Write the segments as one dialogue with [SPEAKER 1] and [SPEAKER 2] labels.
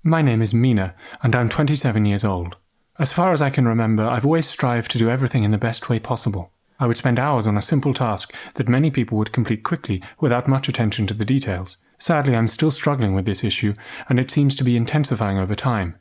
[SPEAKER 1] My name is Mina, and I'm 27 years old. As far as I can remember, I've always strived to do everything in the best way possible. I would spend hours on a simple task that many people would complete quickly without much attention to the details. Sadly, I'm still struggling with this issue, and it seems to be intensifying over time.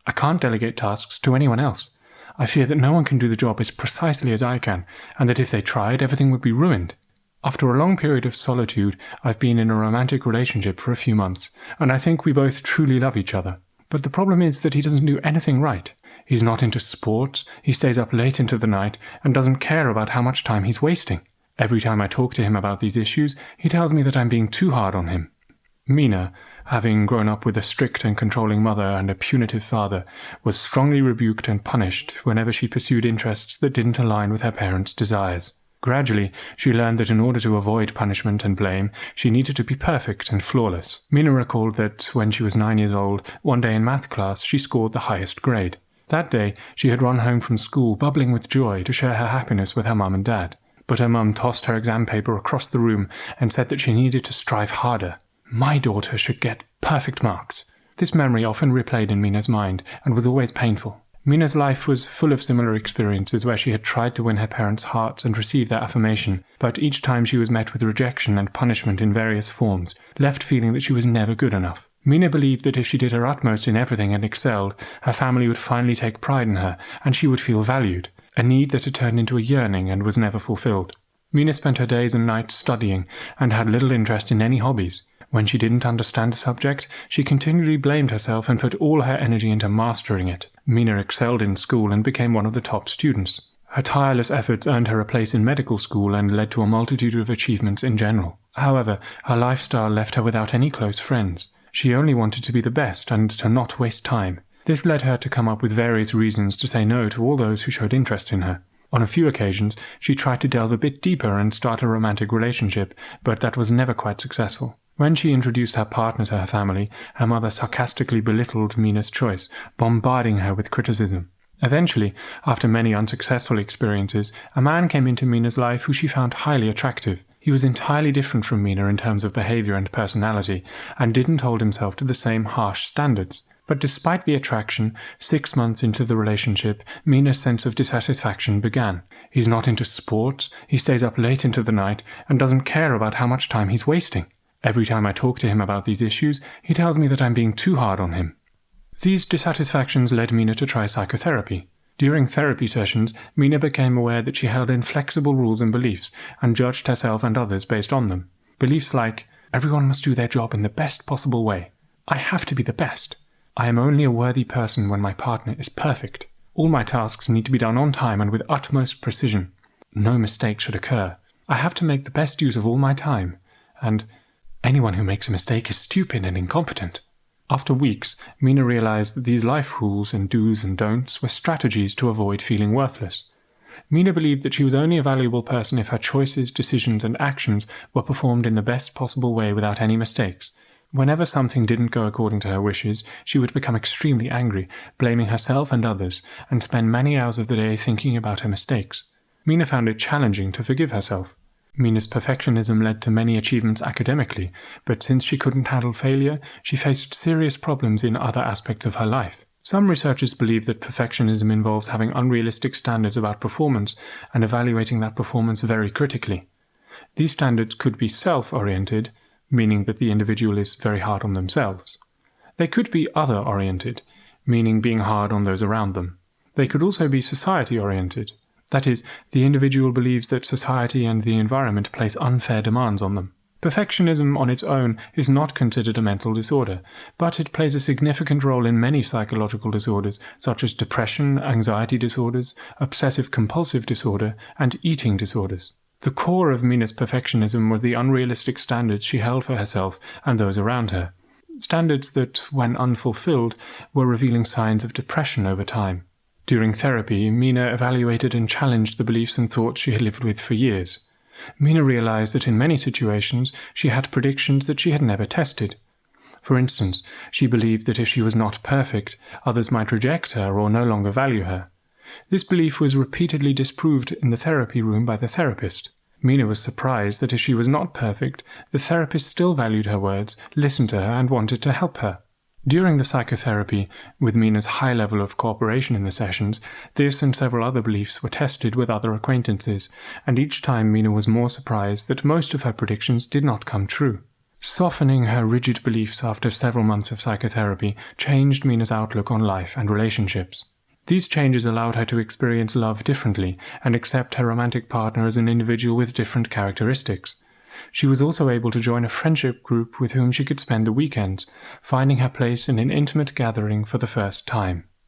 [SPEAKER 1] I can't delegate tasks to anyone else. I fear that no one can do the job as precisely as I can, and that if they tried, everything would be ruined. After a long period of solitude, I've been in a romantic relationship for a few months, and I think we both truly love each other. But the problem is that he doesn't do anything right. He's not into sports, he stays up late into the night, and doesn't care about how much time he's wasting. Every time I talk to him about these issues, he tells me that I'm being too hard on him. Mina, having grown up with a strict and controlling mother and a punitive father, was strongly rebuked and punished whenever she pursued interests that didn't align with her parents' desires. Gradually, she learned that in order to avoid punishment and blame, she needed to be perfect and flawless. Mina recalled that when she was 9 years old, one day in math class, she scored the highest grade. That day, she had run home from school bubbling with joy to share her happiness with her mum and dad. But her mum tossed her exam paper across the room and said that she needed to strive harder. My daughter should get perfect marks. This memory often replayed in Mina's mind and was always painful. Mina's life was full of similar experiences where she had tried to win her parents' hearts and receive their affirmation, but each time she was met with rejection and punishment in various forms, left feeling that she was never good enough. Mina believed that if she did her utmost in everything and excelled, her family would finally take pride in her, and she would feel valued, a need that had turned into a yearning and was never fulfilled. Mina spent her days and nights studying, and had little interest in any hobbies. When she didn't understand a subject, she continually blamed herself and put all her energy into mastering it. Mina excelled in school and became one of the top students. Her tireless efforts earned her a place in medical school and led to a multitude of achievements in general. However, her lifestyle left her without any close friends. She only wanted to be the best and to not waste time. This led her to come up with various reasons to say no to all those who showed interest in her. On a few occasions, she tried to delve a bit deeper and start a romantic relationship, but that was never quite successful. When she introduced her partner to her family, her mother sarcastically belittled Mina's choice, bombarding her with criticism. Eventually, after many unsuccessful experiences, a man came into Mina's life who she found highly attractive. He was entirely different from Mina in terms of behavior and personality, and didn't hold himself to the same harsh standards. But despite the attraction, 6 months into the relationship, Mina's sense of dissatisfaction began. He's not into sports, he stays up late into the night, and doesn't care about how much time he's wasting. Every time I talk to him about these issues, he tells me that I'm being too hard on him. These dissatisfactions led Mina to try psychotherapy. During therapy sessions, Mina became aware that she held inflexible rules and beliefs, and judged herself and others based on them. Beliefs like, everyone must do their job in the best possible way. I have to be the best. I am only a worthy person when my partner is perfect. All my tasks need to be done on time and with utmost precision. No mistake should occur. I have to make the best use of all my time. And anyone who makes a mistake is stupid and incompetent. After weeks, Mina realized that these life rules and do's and don'ts were strategies to avoid feeling worthless. Mina believed that she was only a valuable person if her choices, decisions, and actions were performed in the best possible way without any mistakes. Whenever something didn't go according to her wishes, she would become extremely angry, blaming herself and others, and spend many hours of the day thinking about her mistakes. Mina found it challenging to forgive herself. Mina's perfectionism led to many achievements academically, but since she couldn't handle failure, she faced serious problems in other aspects of her life. Some researchers believe that perfectionism involves having unrealistic standards about performance and evaluating that performance very critically. These standards could be self-oriented, meaning that the individual is very hard on themselves. They could be other-oriented, meaning being hard on those around them. They could also be society-oriented. That is, the individual believes that society and the environment place unfair demands on them. Perfectionism on its own is not considered a mental disorder, but it plays a significant role in many psychological disorders, such as depression, anxiety disorders, obsessive-compulsive disorder, and eating disorders. The core of Mina's perfectionism was the unrealistic standards she held for herself and those around her. Standards that, when unfulfilled, were revealing signs of depression over time. During therapy, Mina evaluated and challenged the beliefs and thoughts she had lived with for years. Mina realized that in many situations she had predictions that she had never tested. For instance, she believed that if she was not perfect, others might reject her or no longer value her. This belief was repeatedly disproved in the therapy room by the therapist. Mina was surprised that if she was not perfect, the therapist still valued her words, listened to her, and wanted to help her. During the psychotherapy, with Mina's high level of cooperation in the sessions, this and several other beliefs were tested with other acquaintances, and each time Mina was more surprised that most of her predictions did not come true. Softening her rigid beliefs after several months of psychotherapy changed Mina's outlook on life and relationships. These changes allowed her to experience love differently and accept her romantic partner as an individual with different characteristics. She was also able to join a friendship group with whom she could spend the weekends, finding her place in an intimate gathering for the first time.